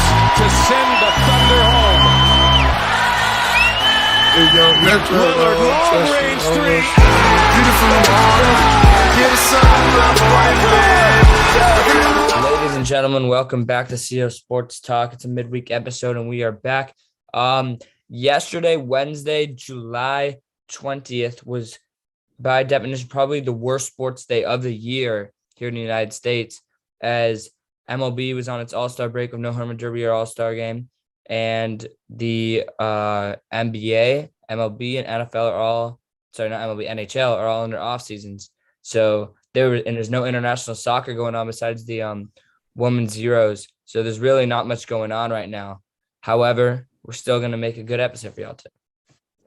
to send the Thunder home. Lillard, long-range three. Ladies and gentlemen, welcome back to CO Sports Talk. It's a midweek episode, and we are back. Yesterday, Wednesday, July 20th, was by definition probably the worst sports day of the year here in the United States, as MLB was on its all-star break with no home run derby or all-star game, and the NBA, MLB, and NFL are all not MLB, NHL are all in their off seasons. So there's no international soccer going on besides the women's Euros. So there's really not much going on right now. However, we're still going to make a good episode for y'all today.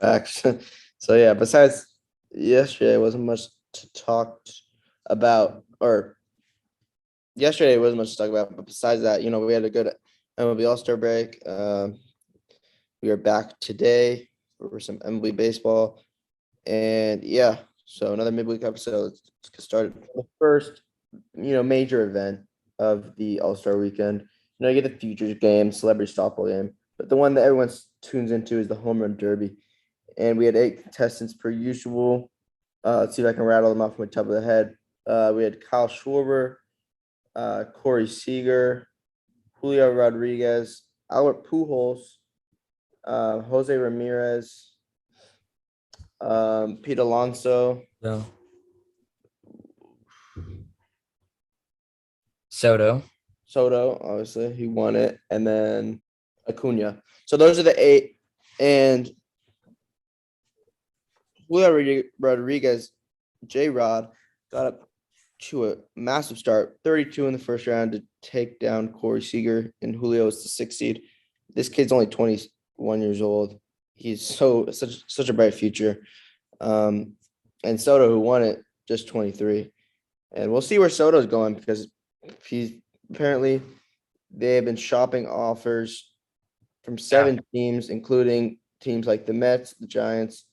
Actually, so yeah, besides yesterday, wasn't much to talk about, but besides that, we had a good MLB All-Star break. We are back today for some MLB baseball, and yeah, so another midweek episode. Let's get started. The first, major event of the All-Star weekend. You get the Futures game, celebrity softball game, but the one that everyone tunes into is the Home Run Derby. And we had 8 contestants per usual. Let's see if I can rattle them off from the top of the head. We had Kyle Schwarber, Corey Seager, Julio Rodriguez, Albert Pujols, Jose Ramirez, Pete Alonso. No. Soto, obviously, he won it, and then Acuna. So those are the 8, and Julio Rodriguez, J-Rod, got up to a massive start, 32 in the first round to take down Corey Seager, and Julio is the 6th seed. This kid's only 21 years old. He's such a bright future. And Soto, who won it, just 23. And we'll see where Soto's going, because they have been shopping offers from 7 teams, including teams like the Mets, the Giants,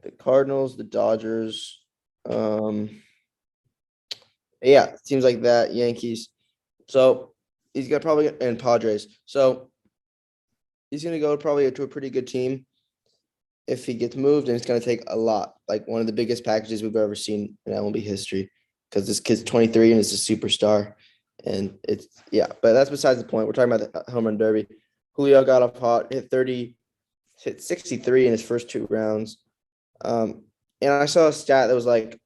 the Cardinals, the Dodgers. Teams like that, Yankees. So he's got and Padres. So he's going to go probably to a pretty good team if he gets moved, and it's going to take a lot, like one of the biggest packages we've ever seen in MLB history, because this kid's 23 and is a superstar. And but that's besides the point. We're talking about the home run derby. Julio got off hot, hit 63 in his first 2 rounds. And I saw a stat that was like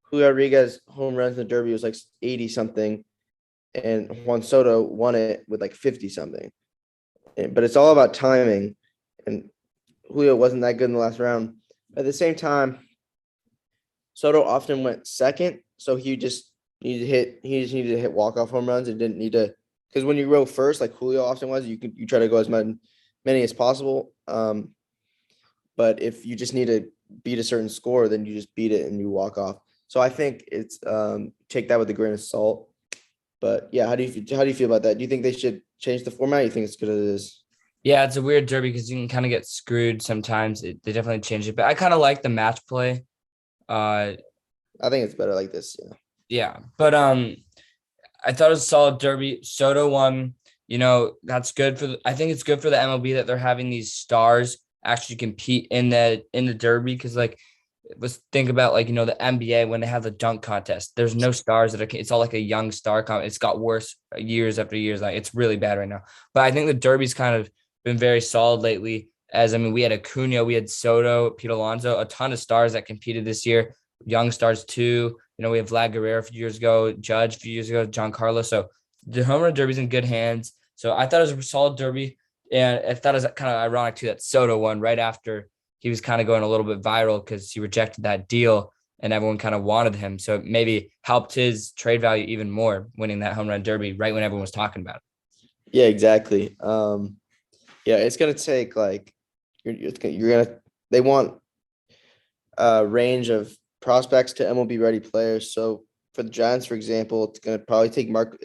Julio Rodriguez home runs in the derby was like 80 something, and Juan Soto won it with like 50 something. But it's all about timing, and Julio wasn't that good in the last round. At the same time, Soto often went second, so he just needed to hit walk-off home runs and didn't need to, because when you go first, like Julio often was, you try to go as many as possible. But if you just need to beat a certain score, then you just beat it and you walk off. So I think it's take that with a grain of salt. But yeah, how do you feel about that? Do you think they should change the format? Or you think it's good as it is? Yeah, it's a weird derby because you can kind of get screwed sometimes. They definitely changed it, but I kind of like the match play. I think it's better like this. Yeah. Yeah, but I thought it was a solid derby. Soto won. That's good I think it's good for the MLB that they're having these stars actually compete in the derby, because let's think about the NBA when they have the dunk contest. There's no stars it's all like a young star it's got worse years after years. It's really bad right now. But I think the derby's kind of been very solid lately. We had Acuna, we had Soto, Pete Alonso, a ton of stars that competed this year. Young stars too. We have Vlad Guerrero a few years ago, Judge a few years ago, John Carlos. So the home run derby's in good hands. So I thought it was a solid derby. And I thought it was kind of ironic too that Soto won right after he was kind of going a little bit viral because he rejected that deal and everyone kind of wanted him. So it maybe helped his trade value even more, winning that home run derby right when everyone was talking about it. Yeah, exactly. It's going to take they want a range of prospects to MLB ready players. So for the Giants, for example, it's going to probably take Marco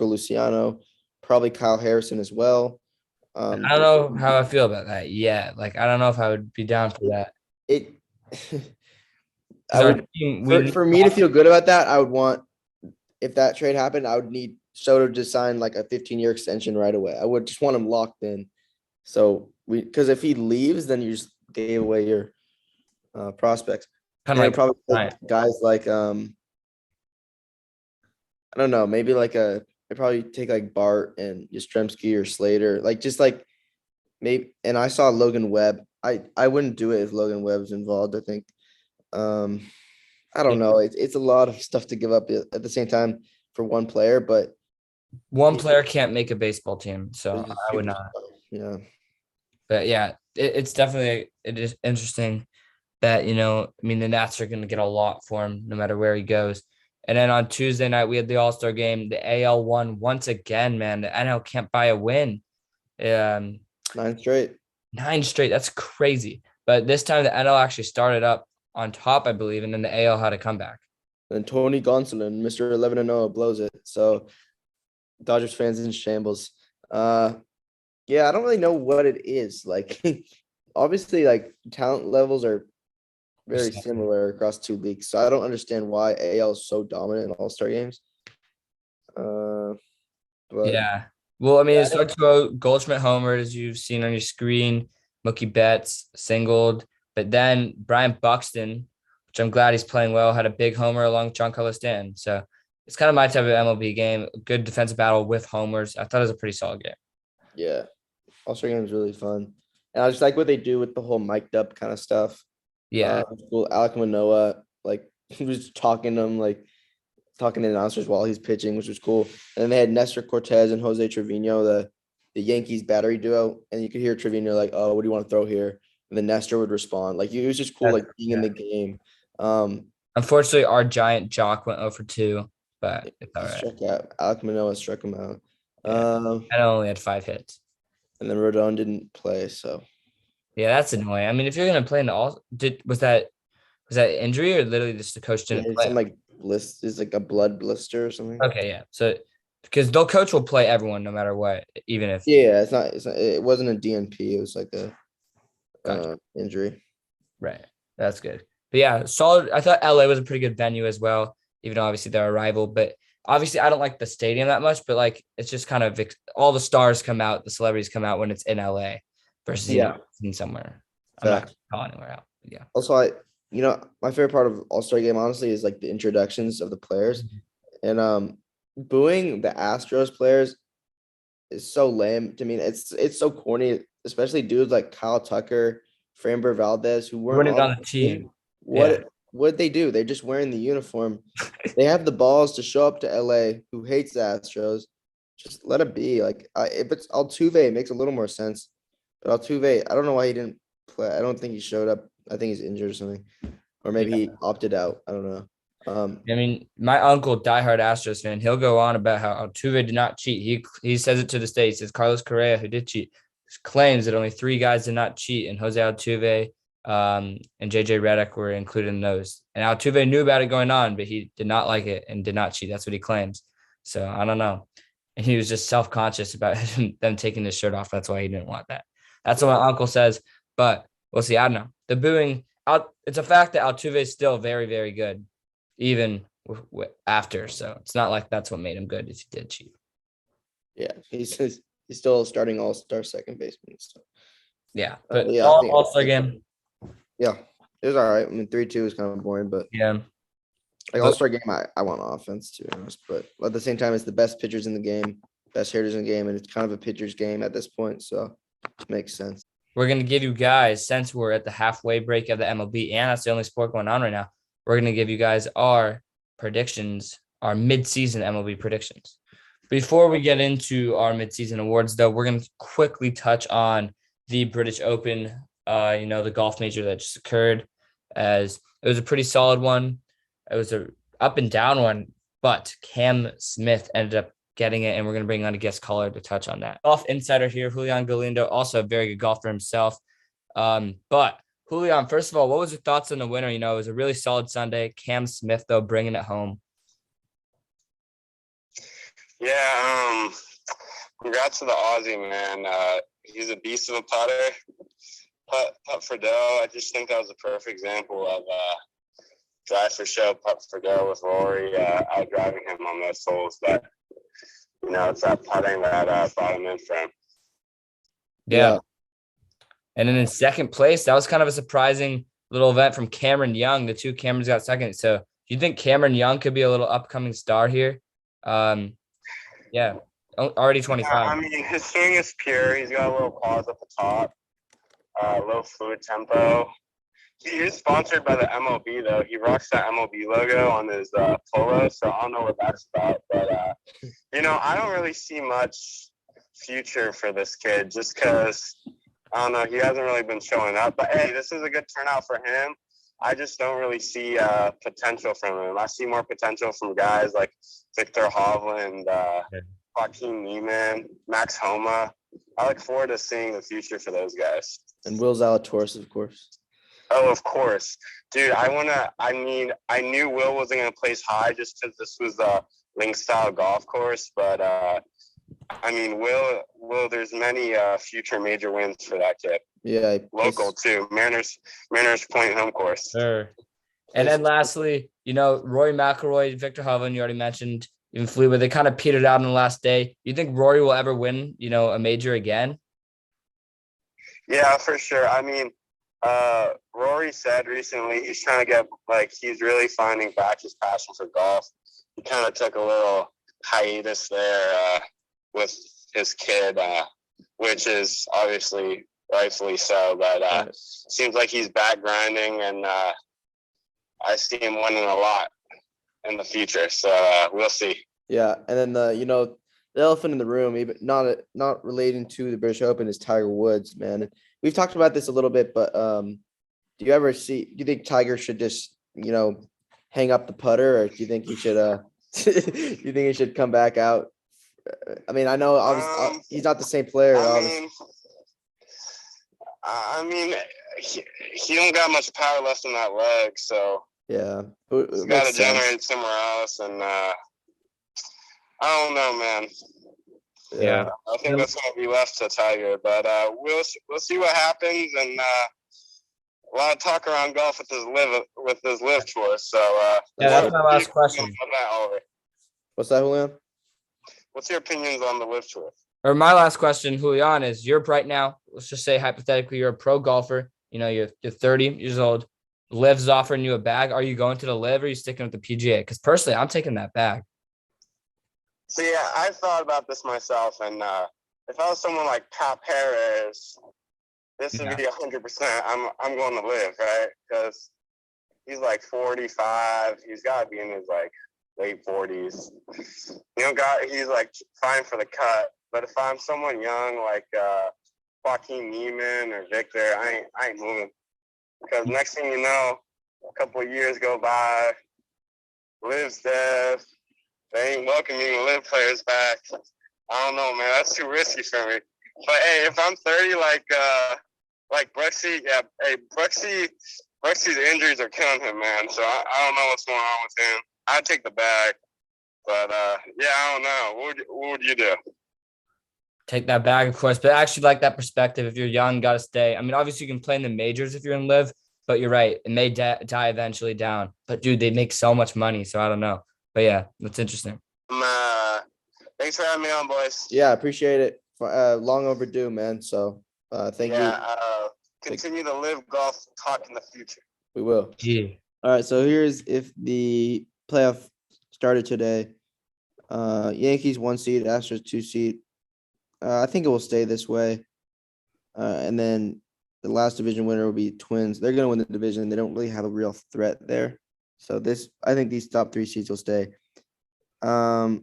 Luciano, probably Kyle Harrison as well. I don't know how I feel about that yet. I don't know if I would be down for that. For me to feel good about that, I would want, if that trade happened, I would need Soto just signed like a 15-year extension right away. I would just want him locked in. So because if he leaves, then you just gave away your prospects. Kind And of it'll probably Bryant. take guys like I don't know, maybe like it'd probably take like Bart and Yastrzemski or Slater, like just like maybe. And I saw Logan Webb. I wouldn't do it if Logan Webb's involved. I think I don't know. It's a lot of stuff to give up at the same time for one player, but One player can't make a baseball team, so it's just I would super not. tough. Yeah. But yeah, it's definitely it is interesting that I mean the Nats are going to get a lot for him no matter where he goes. And then on Tuesday night we had the All-Star game. The AL won once again, man. The NL can't buy a win. 9 straight. 9 straight. That's crazy. But this time the NL actually started up on top, I believe, and then the AL had a comeback. And Tony Gonsolin, Mr. 11-0, blows it. So Dodgers fans in shambles. Yeah, I don't really know what it is. Like, obviously, like talent levels are very similar across 2 leagues. So I don't understand why AL is so dominant in All-Star games. But Yeah. Well, I mean, it starts to go Goldschmidt homered, as you've seen on your screen. Mookie Betts singled, but then Brian Buxton, which I'm glad he's playing well, had a big homer along Giancarlo Stanton. So it's kind of my type of MLB game. Good defensive battle with homers. I thought it was a pretty solid game. yeah, All-Star game is really fun. And I just like what they do with the whole mic'd up kind of stuff. Yeah. Cool. Alek Manoah, like he was talking to him, like talking to announcers while he's pitching, which was cool. And then they had Nestor Cortez and Jose Trevino, the Yankees battery duo, and you could hear Trevino like, "Oh, what do you want to throw here?" And then Nestor would respond. Like it was just cool, like being in the game. Unfortunately, our giant Jock went 0 for 2, but it's all right. Struck out. Alek Manoah struck him out. Yeah. I only had 5 hits. And then Rodon didn't play, so yeah, that's annoying. I mean, if you're gonna play in the all, was that injury or literally just the coach didn't play? Some like is like a blood blister or something. Okay, yeah. So because the coach will play everyone no matter what, even if it's not. It wasn't a DNP. It was like a injury. Right. That's good. But yeah, solid. I thought LA was a pretty good venue as well, even though obviously they're a rival. But obviously, I don't like the stadium that much. But like, it's just kind of all the stars come out, the celebrities come out when it's in LA versus in somewhere. I'm not calling anywhere out. Yeah. Also, my favorite part of All-Star game honestly is like the introductions of the players, and booing the Astros players is so lame to me. It's so corny, especially dudes like Kyle Tucker, Framber Valdez, who weren't on the team. What they do? They're just wearing the uniform. They have the balls to show up to LA, who hates the Astros. Just let it be. Like if it's Altuve, it makes a little more sense. But Altuve, I don't know why he didn't play. I don't think he showed up. I think he's injured or something, or maybe he opted out. I don't know. I mean, my uncle, diehard Astros fan, he'll go on about how Altuve did not cheat. He says it to the state. He says Carlos Correa, who did cheat, claims that only 3 guys did not cheat, and Jose Altuve and JJ Redick were included in those. And Altuve knew about it going on, but he did not like it and did not cheat. That's what he claims. So I don't know. And he was just self-conscious about them taking his shirt off. That's why he didn't want that. That's what my uncle says. But we'll see. I don't know. The booing, it's a fact that Altuve is still very, very good, even after. So it's not like that's what made him good if he did cheat. Yeah, he's still starting all-star second baseman. So. Yeah, but all-star game. Yeah, it was all right. I mean, 3-2 is kind of boring, but yeah, like all-star game, I want offense to be honest. But at the same time, it's the best pitchers in the game, best hitters in the game, and it's kind of a pitcher's game at this point, so it makes sense. We're gonna give you guys, since we're at the halfway break of the MLB, and that's the only sport going on right now, we're gonna give you guys our predictions, our mid-season MLB predictions. Before we get into our mid-season awards, though, we're gonna quickly touch on the British Open. The golf major that just occurred, as it was a pretty solid one. It was a up and down one, but Cam Smith ended up getting it, and we're going to bring on a guest caller to touch on that. Golf insider here, Julian Galindo, also a very good golfer himself. But Julian, first of all, what was your thoughts on the winner? It was a really solid Sunday. Cam Smith, though, bringing it home. Yeah, congrats to the Aussie, man. He's a beast of a putter. Putt for dough. I just think that was a perfect example of drive for show, putt for dough with Rory out driving him on those holes. But it's that putting that brought him in for him. Yeah. And then in second place, that was kind of a surprising little event from Cameron Young. The two Camerons got second. So do you think Cameron Young could be a little upcoming star here? Yeah, already 25. I mean, his swing is pure. He's got a little pause at the top, low fluid tempo. He is sponsored by the MLB, though. He rocks that MLB logo on his polo, so I don't know what that's about. But, I don't really see much future for this kid just because, I don't know, he hasn't really been showing up. But, hey, this is a good turnout for him. I just don't really see potential from him. I see more potential from guys like Victor Hovland, Joaquin Neiman, Max Homa. I look forward to seeing the future for those guys. And Will Zalatoris, of course. Oh, of course. Dude, I knew Will wasn't going to place high just because this was a link-style golf course. But, Will, there's many future major wins for that kid. Yeah. Local, too. Mariners Point home course. Sure. And then lastly, Rory McIlroy, Victor Hovland, you already mentioned, even Fleetwood, they kind of petered out on the last day. You think Rory will ever win, a major again? Yeah, for sure. I mean, Rory said recently he's trying to he's really finding back his passion for golf. He kind of took a little hiatus there with his kid, which is obviously rightfully so. But seems like he's back grinding, and I see him winning a lot in the future. So we'll see. Yeah, and then the elephant in the room, even not relating to the British Open, is Tiger Woods, man. We've talked about this a little bit, but do you think Tiger should just, hang up the putter, or do you think he should he should come back out? I mean, I know obviously he's not the same player. He don't got much power left in that leg, so yeah, he's got to generate somewhere else, and I don't know, man. Yeah, I think that's going to be left to Tiger, but we'll see what happens, and a lot of talk around golf with this live tour. So that's my last question. What's that, Julian? What's your opinions on the live tour? Or my last question, Julian, is you're right now. Let's just say hypothetically you're a pro golfer. You're 30 years old. Liv's offering you a bag. Are you going to the live, or are you sticking with the PGA? Because personally, I'm taking that bag. So yeah, I've thought about this myself, and if I was someone like Pat Perez, this would be 100%. I'm going to live, right? Because he's like 45. He's got to be in his late 40s. He's fine for the cut. But if I'm someone young like Joaquin Neiman or Victor, I ain't moving. Because next thing you know, a couple of years go by, Liv's dead. They ain't welcoming live players back. I don't know, man. That's too risky for me. But hey, if I'm 30, like Brooksy, yeah, hey, Brooksy's injuries are killing him, man. So I don't know what's going on with him. I'd take the bag, but yeah, I don't know. What would you do? Take that bag, of course, but I actually like that perspective. If you're young, got to stay. I mean, obviously you can play in the majors if you're in live, but you're right. It may die eventually down. But dude, they make so much money, so I don't know. But yeah, that's interesting. Thanks for having me on, boys. Yeah, appreciate it. Long overdue, man. So thank you. Continue to live golf talk in the future. We will. Yeah. All right. So here's if the playoff started today. Yankees 1 seed, Astros 2 seed. I think it will stay this way. And then the last division winner will be Twins. They're going to win the division. They don't really have a real threat there. So I think these top 3 seeds will stay. And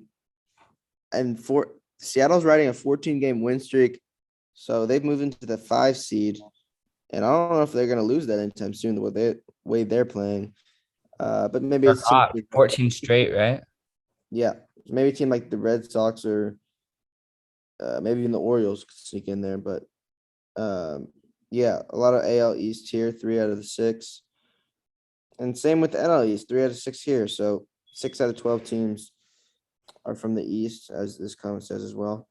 Seattle's riding a 14-game win streak. So they've moved into the 5 seed. And I don't know if they're going to lose that anytime soon, the way they're playing. But maybe it's 14 straight, right? Yeah. Maybe a team like the Red Sox or maybe even the Orioles could sneak in there. But yeah, a lot of AL East here, 3 out of the 6. And same with the NL East, 3 out of 6 here. So 6 out of 12 teams are from the East, as this comment says as well.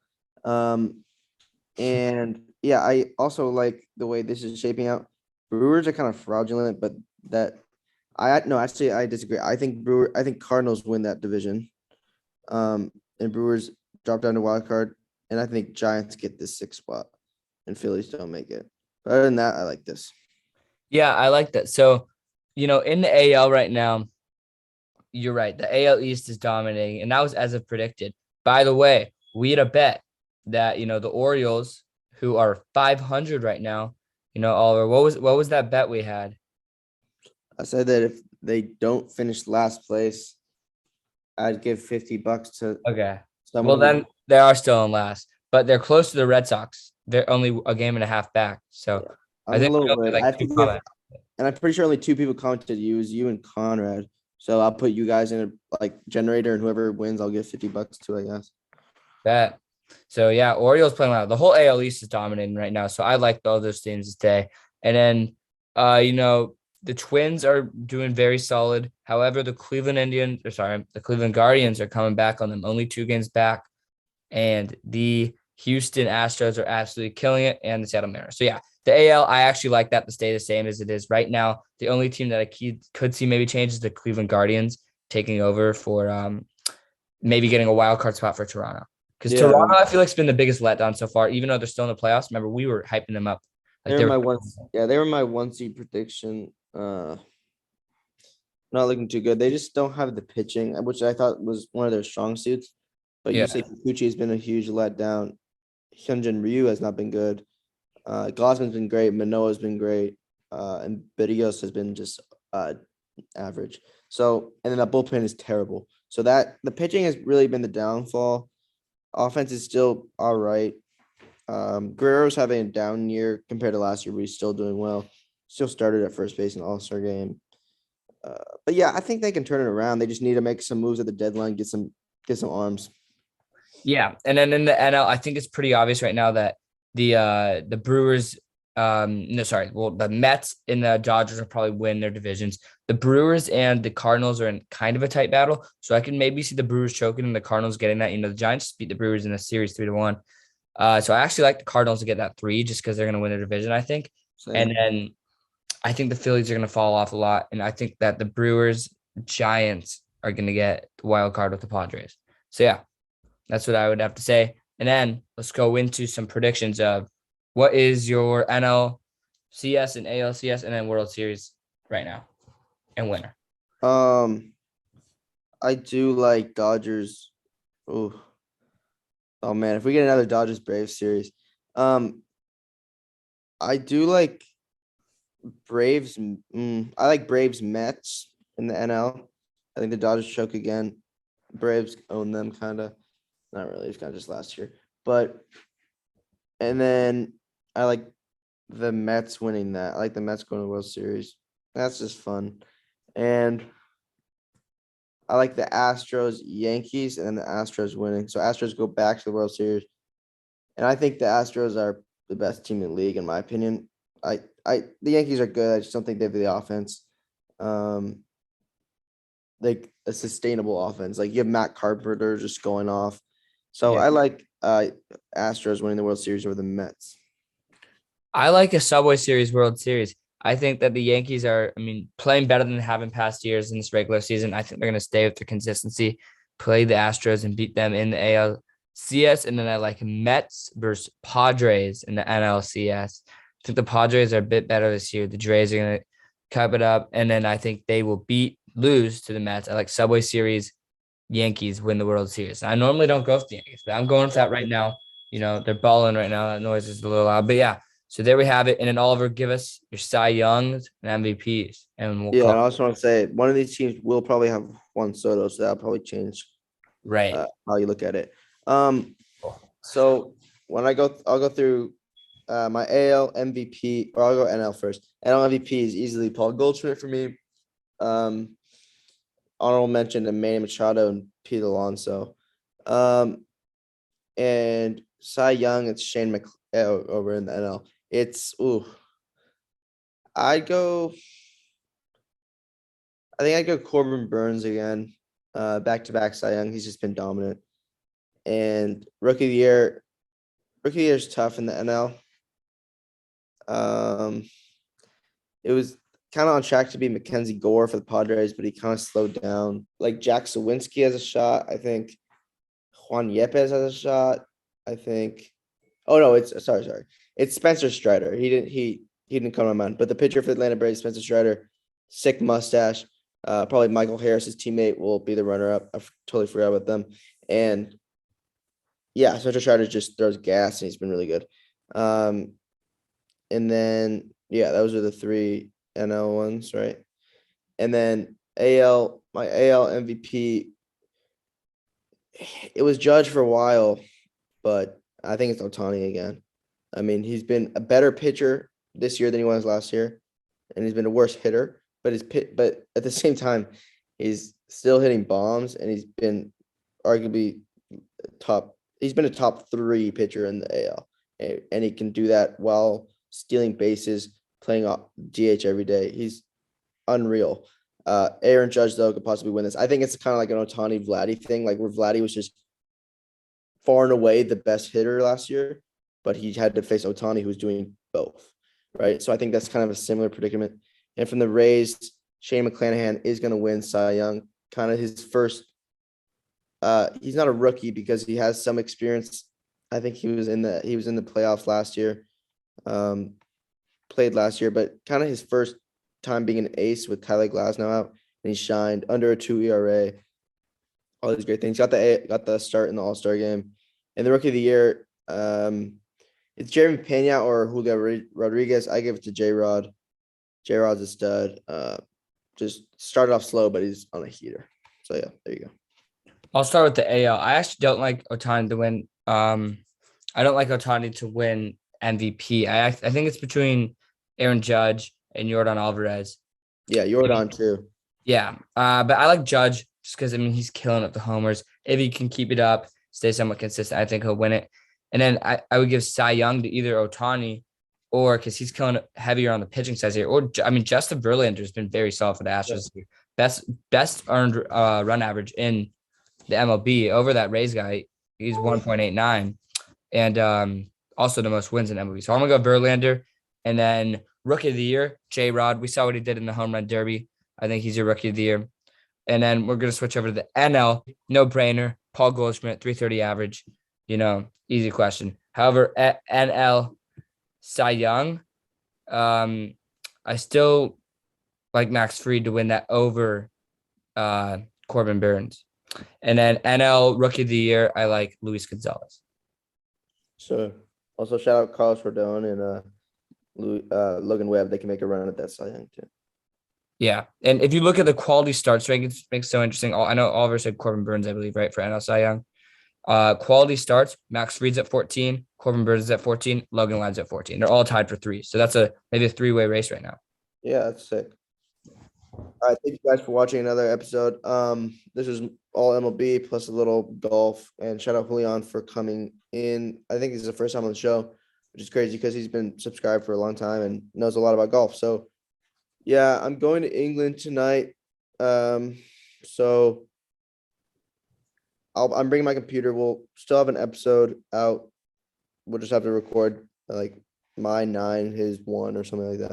And yeah, I also like the way this is shaping out. Brewers are kind of fraudulent, but I disagree. I think Cardinals win that division. And Brewers drop down to wild card, and I think Giants get this 6th spot, and Phillies don't make it. But other than that, I like this. Yeah, I like that. So, in the AL right now, you're right. The AL East is dominating, and that was as of predicted. By the way, we had a bet that the Orioles, who are 500 right now, Oliver, what was that bet we had? I said that if they don't finish last place, I'd give $50 to Okay. someone. Well, then they are still in last, but they're close to the Red Sox. They're only a game and a half back. So I I'm a think we little only worried. had, I like, two think we have, comments. and I'm pretty sure only 2 people commented. It was you and Conrad. So I'll put you guys in a generator, and whoever wins, I'll give $50 to, I guess. Bet. So yeah, Orioles playing well. The whole AL East is dominating right now. So I like all those teams to stay. And then the Twins are doing very solid. However, the Cleveland Guardians are coming back on them, only 2 games back. And the Houston Astros are absolutely killing it, and the Seattle Mariners. So yeah, the AL, I actually like that to stay the same as it is right now. The only team that I could see maybe change is the Cleveland Guardians taking over for maybe getting a wild card spot for Toronto. Because Toronto, I feel like, has been the biggest letdown so far, even though they're still in the playoffs. Remember, we were hyping them up. They were my 1 seed prediction. Not looking too good. They just don't have the pitching, which I thought was one of their strong suits. But Yeah. you say Kikuchi has been a huge letdown. Hyunjin Ryu has not been good. Gosman's been great. Manoa's been great. And Berrios has been just average. So, and then that bullpen is terrible. So that the pitching has really been the downfall. Offense is still all right. Guerrero's having a down year compared to last year, but he's still doing well. Still started at first base in the All-Star game. But yeah, I think they can turn it around. They just need to make some moves at the deadline, get some arms. Yeah, and then in the NL, I think it's pretty obvious right now that the Brewers, the Mets and the Dodgers will probably win their divisions. The Brewers and the Cardinals are in kind of a tight battle, so I can maybe see the Brewers choking and the Cardinals getting that. The Giants beat the Brewers in the series 3-1. So I actually like the Cardinals to get that 3 just because they're going to win their division, I think. Same. And then I think the Phillies are going to fall off a lot, and I think that the Brewers, Giants are going to get the wild card with the Padres. So yeah. That's what I would have to say. And then let's go into some predictions of what is your NLCS and ALCS and then World Series right now and winner. I do like Dodgers. Oh man, if we get another Dodgers Braves series, I do like Braves. I like Braves Mets in the NL. I think the Dodgers choke again. Braves own them kind of. Not really. It's kind of just last year. And then I like the Mets winning that. I like the Mets going to the World Series. That's just fun. And I like the Astros, Yankees, and then the Astros winning. So Astros go back to the World Series. And I think the Astros are the best team in the league, in my opinion. The Yankees are good. I just don't think they have the offense. Like a sustainable offense. Like you have Matt Carpenter just going off. So yeah. I like Astros winning the World Series over the Mets. I like a Subway Series World Series. I think that the Yankees are, playing better than they have in past years in this regular season. I think they're going to stay with their consistency, play the Astros and beat them in the ALCS. And then I like Mets versus Padres in the NLCS. I think the Padres are a bit better this year. The Drays are going to cup it up. And then I think they will lose to the Mets. I like Subway Series. Yankees win the World Series. I normally don't go with the Yankees, but I'm going with that right now. They're balling right now. That noise is a little loud, but yeah. So there we have it. And then Oliver, give us your Cy Youngs and MVPs, and and I also want to say one of these teams will probably have Juan Soto, so that'll probably change how you look at it. So when I'll go through my AL MVP, or I'll go NL first. NL MVP is easily Paul Goldschmidt for me. Honorable mention to Manny Machado and Pete Alonso. And Cy Young, it's Shane over in the NL. I think I'd go Corbin Burns again. Back-to-back Cy Young. He's just been dominant. And Rookie of the Year is tough in the NL. It was kind of on track to be Mackenzie Gore for the Padres, but he kind of slowed down. Like Jack Sawinski has a shot. I think Juan Yepes has a shot, I think. Oh no, it's sorry. It's Spencer Strider. He didn't come to my mind. But the pitcher for the Atlanta Braves, Spencer Strider, sick mustache. Probably Michael Harris's teammate will be the runner-up. I totally forgot about them. And yeah, Spencer Strider just throws gas and he's been really good. And then yeah, those are the three NL ones, right? And then my AL MVP, it was Judge for a while, but I think it's Ohtani again. I mean, he's been a better pitcher this year than he was last year, and he's been a worse hitter. But at the same time, he's still hitting bombs, and he's been arguably top. He's been a top 3 pitcher in the AL, and he can do that while stealing bases, playing off DH every day. He's unreal. Aaron Judge though could possibly win this. I think it's kind of like an Ohtani Vladdy thing, like where Vladdy was just far and away the best hitter last year, but he had to face Ohtani, who was doing both, right? So I think that's kind of a similar predicament. And from the Rays, Shane McClanahan is going to win Cy Young. Kind of his first. He's not a rookie because he has some experience. I think he was in the playoffs last year. Played last year, but kind of his first time being an ace with Tyler Glasnow out, and he shined under a 2 ERA. All these great things. Got the start in the All-Star game. And the Rookie of the Year, it's Jeremy Pena or Julio Rodriguez. I give it to J-Rod. J-Rod's a stud. Just started off slow, but he's on a heater. So yeah, there you go. I'll start with the AL. I actually don't like Ohtani to win. I don't like Ohtani to win MVP. I think it's between Aaron Judge and Yordan Alvarez. Yeah, Yordan too. Yeah, but I like Judge just because, I mean, he's killing up the homers. If he can keep it up, stay somewhat consistent, I think he'll win it. And then I would give Cy Young to either Ohtani or, because he's killing heavier on the pitching side here, or, I mean, Justin Verlander has been very solid for the Astros. Yeah. Best earned run average in the MLB over that Rays guy. He's 1.89, and also the most wins in MLB. So I'm going to go Verlander. And then Rookie of the Year, J-Rod. We saw what he did in the home run derby. I think he's your Rookie of the Year. And then we're going to switch over to the NL. No brainer. Paul Goldschmidt, 330 average. Easy question. However, at NL, Cy Young, I still like Max Fried to win that over Corbin Burns. And then NL Rookie of the Year, I like Luis Gonzalez. So also shout out Carlos Rodon and Logan Webb. They can make a run at that Cy Young too. Yeah, and if you look at the quality starts rankings, it makes it so interesting. I know Oliver said Corbin Burns, I believe, right, for NL Cy Young. Quality starts, Max Fried's at 14, Corbin Burns is at 14, Logan Webb's at 14. They're all tied for 3. So that's maybe a 3-way race right now. Yeah, that's sick. All right, thank you guys for watching another episode. This is all MLB plus a little golf, and shout out Julian for coming in. I think this is the first time on the show, which is crazy because he's been subscribed for a long time and knows a lot about golf. So yeah, I'm going to England tonight. So I'm bringing my computer. We'll still have an episode out. We'll just have to record like my 9, his 1 or something like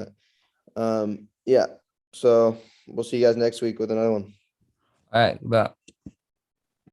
that. Yeah. So we'll see you guys next week with another one. All right. Bye.